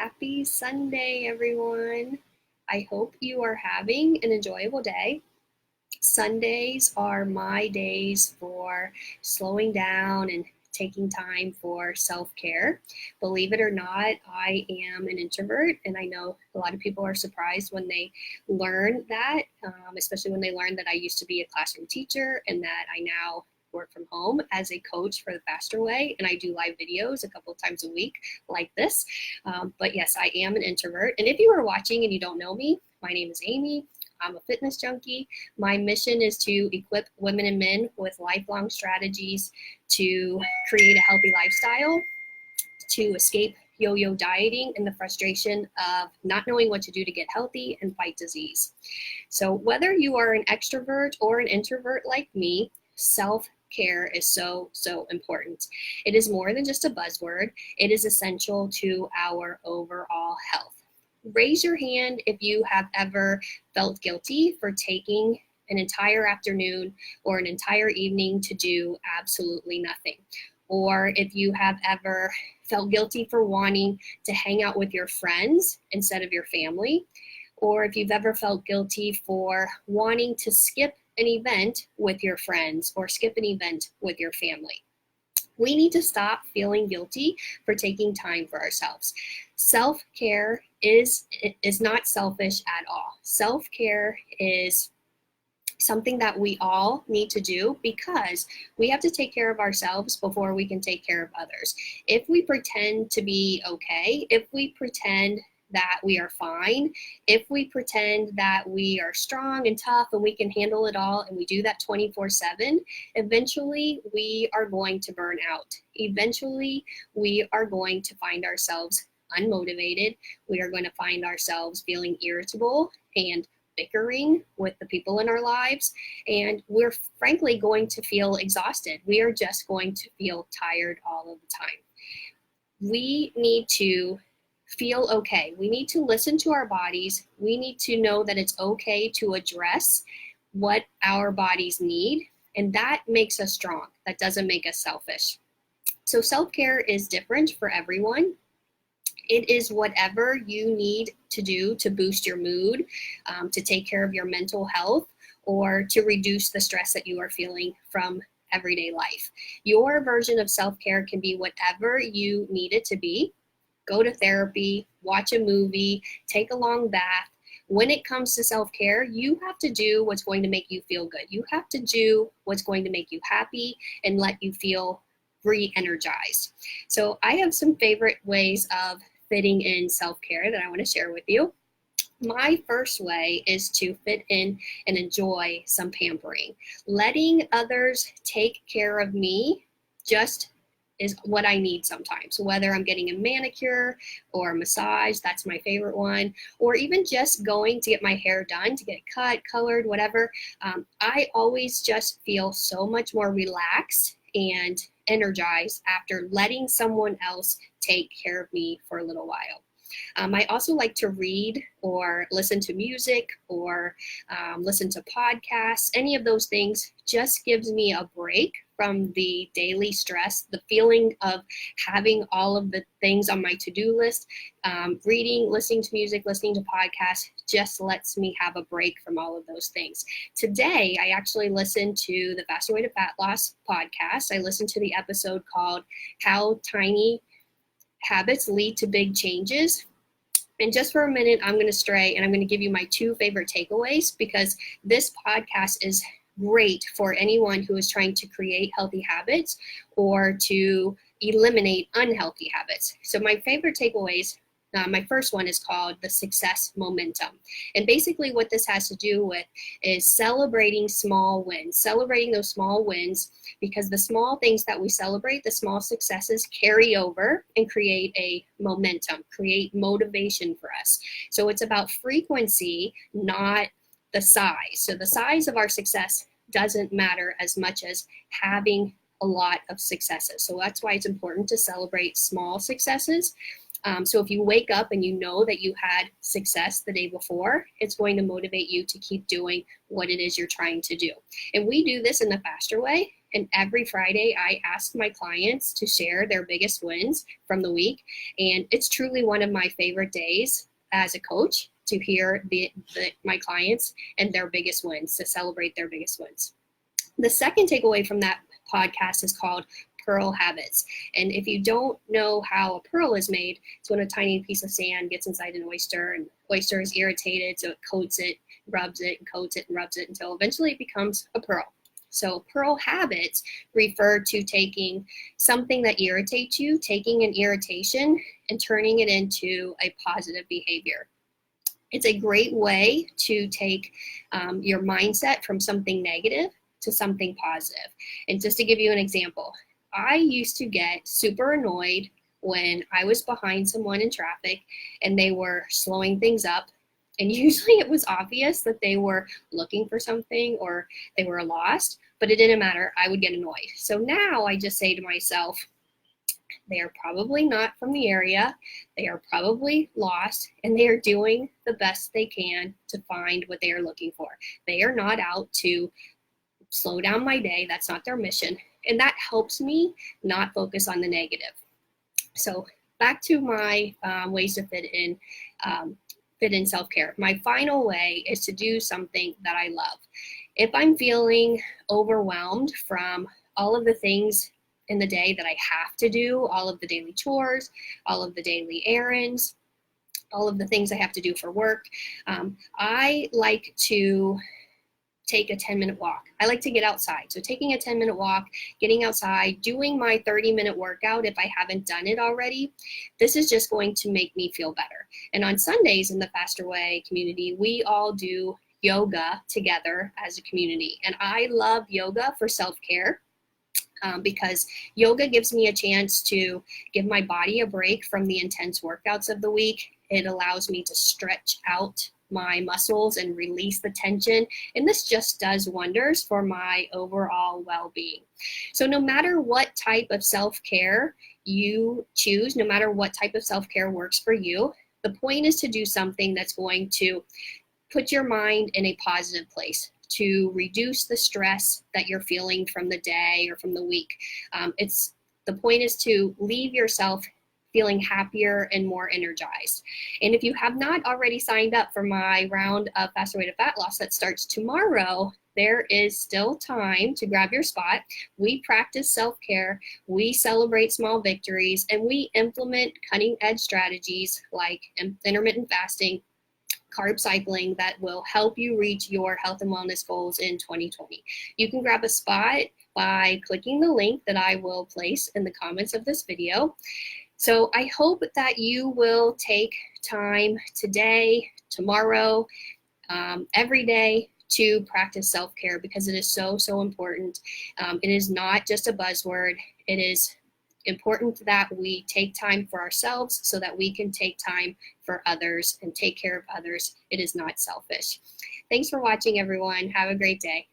Happy Sunday, everyone. I hope you are having an enjoyable day. Sundays are my days for slowing down and taking time for self-care. Believe it or not, I am an introvert, and I know a lot of people are surprised when they learn that, especially when they learn that I used to be a classroom teacher and that I now work from home as a coach for the Faster Way, and I do live videos a couple of times a week like this. But yes, I am an introvert. And if you are watching and you don't know me, my name is Amy. I'm a fitness junkie. My mission is to equip women and men with lifelong strategies to create a healthy lifestyle, to escape yo-yo dieting and the frustration of not knowing what to do to get healthy and fight disease. So whether you are an extrovert or an introvert like me, self-care is so important. It is more than just a buzzword. It is essential to our overall health. Raise your hand if you have ever felt guilty for taking an entire afternoon or an entire evening to do absolutely nothing. Or if you have ever felt guilty for wanting to hang out with your friends instead of your family. Or if you've ever felt guilty for wanting to skip an event with your friends or skip an event with your family. We need to stop feeling guilty for taking time for ourselves. Self-care is not selfish at all. Self-care is something that we all need to do because we have to take care of ourselves before we can take care of others. If we pretend to be okay, if we pretend that we are fine, if we pretend that we are strong and tough and we can handle it all, and we do that 24/7, eventually we are going to burn out. Eventually we are going to find ourselves unmotivated. We are going to find ourselves feeling irritable and bickering with the people in our lives, and we're frankly going to feel exhausted. We are just going to feel tired all of the time. We need to feel okay. We need to listen to our bodies. We need to know that it's okay to address what our bodies need, and that makes us strong. That doesn't make us selfish. So self-care is different for everyone. It is whatever you need to do to boost your mood, to take care of your mental health, or to reduce the stress that you are feeling from everyday life. Your version of self-care can be whatever you need it to be. Go to therapy, watch a movie, take a long bath. When it comes to self-care, you have to do what's going to make you feel good. You have to do what's going to make you happy and let you feel re-energized. So I have some favorite ways of fitting in self-care that I want to share with you. My first way is to fit in and enjoy some pampering. Letting others take care of me just is what I need sometimes. Whether I'm getting a manicure or a massage, that's my favorite one, or even just going to get my hair done, to get cut, colored, whatever. I always just feel so much more relaxed and energized after letting someone else take care of me for a little while. I also like to read or listen to music or listen to podcasts. Any of those things just gives me a break from the daily stress, the feeling of having all of the things on my to-do list. Reading, listening to music, listening to podcasts just lets me have a break from all of those things. Today, I actually listened to the Faster Way to Fat Loss podcast. I listened to the episode called How Tiny Habits Lead to Big Changes. And just for a minute, I'm going to stray and I'm going to give you my two favorite takeaways, because this podcast is great for anyone who is trying to create healthy habits or to eliminate unhealthy habits. So my favorite takeaways, my first one is called the success momentum. And basically what this has to do with is celebrating small wins, celebrating those small wins, because the small things that we celebrate, the small successes, carry over and create a momentum, create motivation for us. So it's about frequency, not the size. So the size of our success doesn't matter as much as having a lot of successes. So that's why it's important to celebrate small successes. So if you wake up and you know that you had success the day before, it's going to motivate you to keep doing what it is you're trying to do. And we do this in the Faster Way. And every Friday, I ask my clients to share their biggest wins from the week. And it's truly one of my favorite days as a coach to hear my clients and their biggest wins, to celebrate their biggest wins. The second takeaway from that podcast is called Pearl Habits. And if you don't know how a pearl is made, it's when a tiny piece of sand gets inside an oyster, and oyster is irritated, so it coats it, rubs it, and coats it, and rubs it until eventually it becomes a pearl. So pearl habits refer to taking something that irritates you, taking an irritation, and turning it into a positive behavior. It's a great way to take your mindset from something negative to something positive. And just to give you an example, I used to get super annoyed when I was behind someone in traffic and they were slowing things up. And usually it was obvious that they were looking for something or they were lost, but it didn't matter. I would get annoyed. So now I just say to myself, they are probably not from the area. They are probably lost, and they are doing the best they can to find what they are looking for. They are not out to slow down my day. That's not their mission. And that helps me not focus on the negative. So back to my ways to fit in self-care. My final way is to do something that I love. If I'm feeling overwhelmed from all of the things in the day that I have to do, all of the daily chores, all of the daily errands, all of the things I have to do for work, I like to take a 10-minute walk. I like to get outside. So taking a 10-minute walk, getting outside, doing my 30-minute workout if I haven't done it already, this is just going to make me feel better. And on Sundays in the Faster Way community, we all do yoga together as a community. And I love yoga for self-care. Because yoga gives me a chance to give my body a break from the intense workouts of the week. It allows me to stretch out my muscles and release the tension. And this just does wonders for my overall well-being. So no matter what type of self-care you choose, no matter what type of self-care works for you, the point is to do something that's going to put your mind in a positive place, to reduce the stress that you're feeling from the day or from the week. The point is to leave yourself feeling happier and more energized. And if you have not already signed up for my round of Faster Way to Fat Loss that starts tomorrow, there is still time to grab your spot. We practice self-care, we celebrate small victories, and we implement cutting-edge strategies like intermittent fasting, carb cycling that will help you reach your health and wellness goals in 2020. You can grab a spot by clicking the link that I will place in the comments of this video. So I hope that you will take time today, tomorrow, every day to practice self-care, because it is so, so important. It is not just a buzzword. It is important that we take time for ourselves so that we can take time for others and take care of others. It is not selfish. Thanks for watching, everyone. Have a great day.